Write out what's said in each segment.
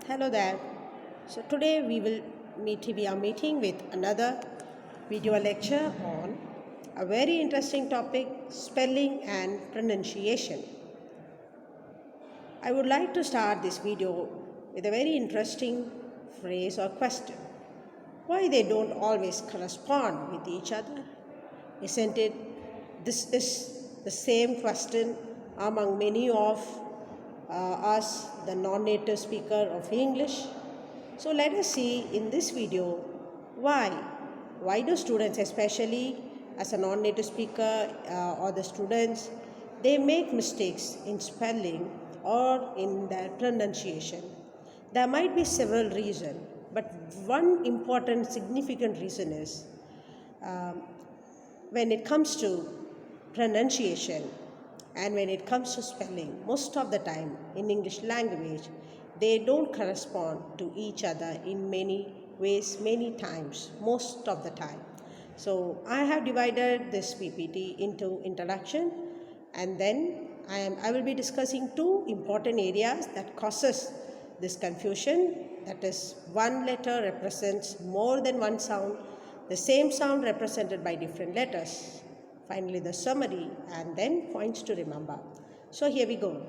Hello there. So today we are meeting with another video lecture on a very interesting topic, spelling and pronunciation. I would like to start this video with a very interesting phrase or question. Why they don't always correspond with each other? Isn't it? This is the same question among many of us, the non-native speaker of English. So let us see in this video why. Why do students, especially as a non-native speaker or the students, they make mistakes in spelling or in their pronunciation. There might be several reasons, but one important significant reason is when it comes to pronunciation and when it comes to spelling, most of the time in English language, they don't correspond to each other in many ways, many times, most of the time. So I have divided this PPT into introduction, and then I will be discussing two important areas that causes this confusion. That is, one letter represents more than one sound, the same sound represented by different letters. Finally, the summary and then points to remember. So here we go.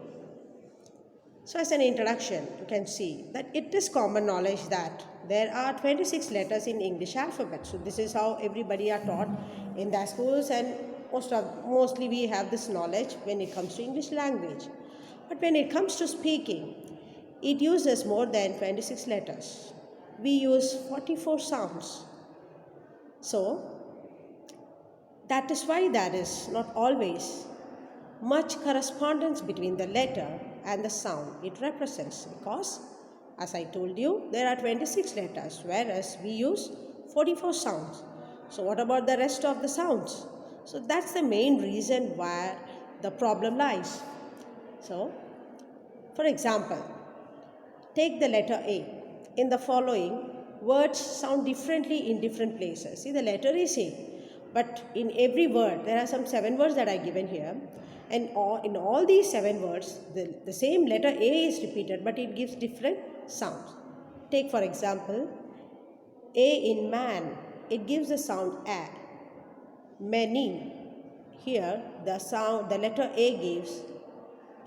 So as an introduction, you can see that it is common knowledge that there are 26 letters in English alphabet. So this is how everybody are taught in their schools, and mostly we have this knowledge when it comes to English language. But when it comes to speaking, it uses more than 26 letters. We use 44 sounds. So that is why there is not always much correspondence between the letter and the sound it represents, because as I told you, there are 26 letters whereas we use 44 sounds. So what about the rest of the sounds? So that's the main reason where the problem lies. So for example, take the letter A. In the following, words sound differently in different places. See, the letter is A, but in every word, there are some 7 words that are given here, and in all these 7 words, the same letter A is repeated, but it gives different sounds. Take for example, A in man, it gives the sound A. Many, here the letter A gives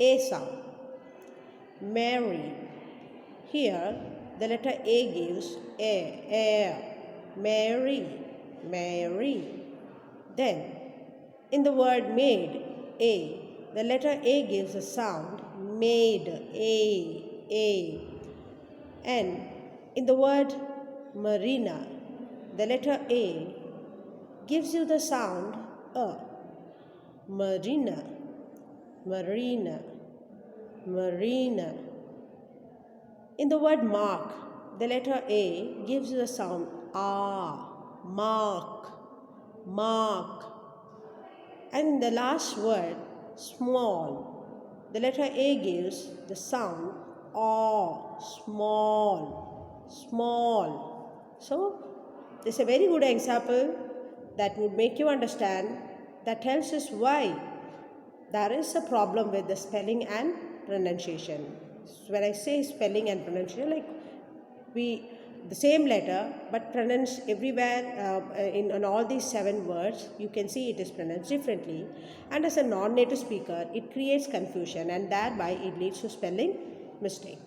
A sound. Mary, here the letter A gives A. Mary, Mary. Then, in the word made, A, the letter A gives a sound, made, A. And in the word marina, the letter A gives you the sound, marina, marina, marina. In the word mark, the letter A gives you the sound, mark, mark. And the last word, small, the letter A gives the sound small, small. So this is a very good example that would make you understand, that tells us why there is a problem with the spelling and pronunciation. When I say spelling and pronunciation, like the same letter but pronounced everywhere in all these 7 words, you can see it is pronounced differently, and as a non-native speaker it creates confusion, and thereby it leads to spelling mistake.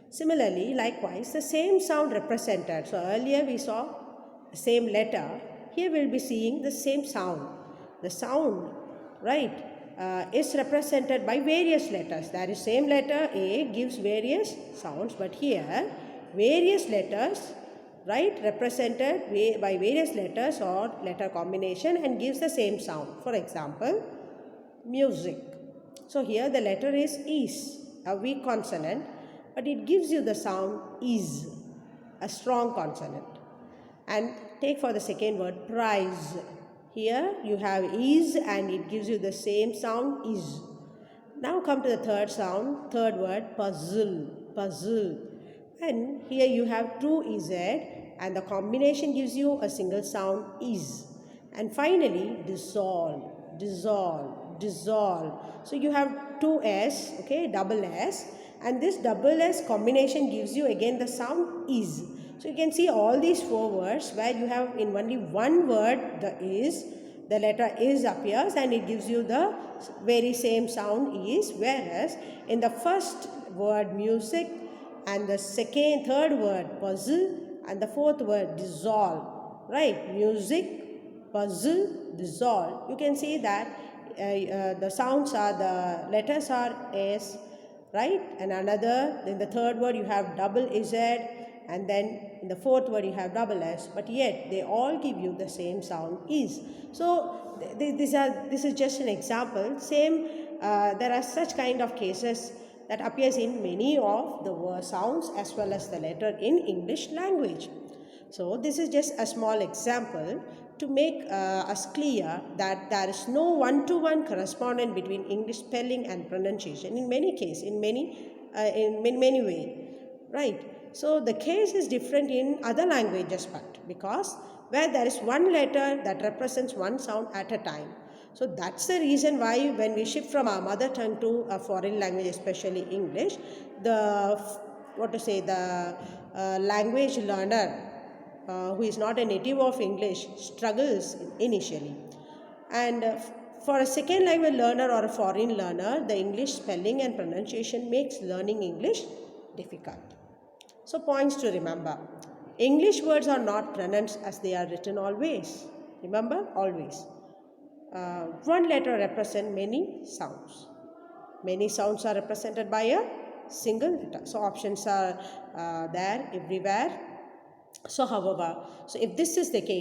Similarly, likewise, the same sound represented, so earlier we saw the same letter, here we'll be seeing the same sound. The sound, right, is represented by various letters. That is, same letter A gives various sounds, but here various letters, right, represented by various letters or letter combination, and gives the same sound. For example, music. So here the letter is a weak consonant, but it gives you the sound is, a strong consonant. And take for the second word, prize. Here you have is and it gives you the same sound, is. Now come to the third word, puzzle, puzzle. And here you have 2z and the combination gives you a single sound, is. And finally, dissolve, dissolve, dissolve. So you have 2s, okay, double s, And this double S combination gives you again the sound is. So you can see all these four words where you have in only one word the is, the letter is appears and it gives you the very same sound is, whereas in the first word music and the third word puzzle and the fourth word dissolve, right? Music, puzzle, dissolve. You can see that the sounds are, the letters are S, right? And another, in the third word you have double Z, and then in the fourth word you have double S, but yet they all give you the same sound is. So this is just an example. Same, there are such kind of cases that appears in many of the word sounds as well as the letter in English language. So this is just a small example to make us clear that there is no one-to-one correspondence between English spelling and pronunciation in many cases, in many way, right? So the case is different in other languages, but because where there is one letter that represents one sound at a time. So that's the reason why when we shift from our mother tongue to a foreign language, especially English, the language learner who is not a native of English struggles initially. And for a second language learner or a foreign learner, the English spelling and pronunciation makes learning English difficult. So points to remember. English words are not pronounced as they are written always. Remember, always. One letter represents many sounds. Many sounds are represented by a single letter. So options are there everywhere. So however, so if this is the case,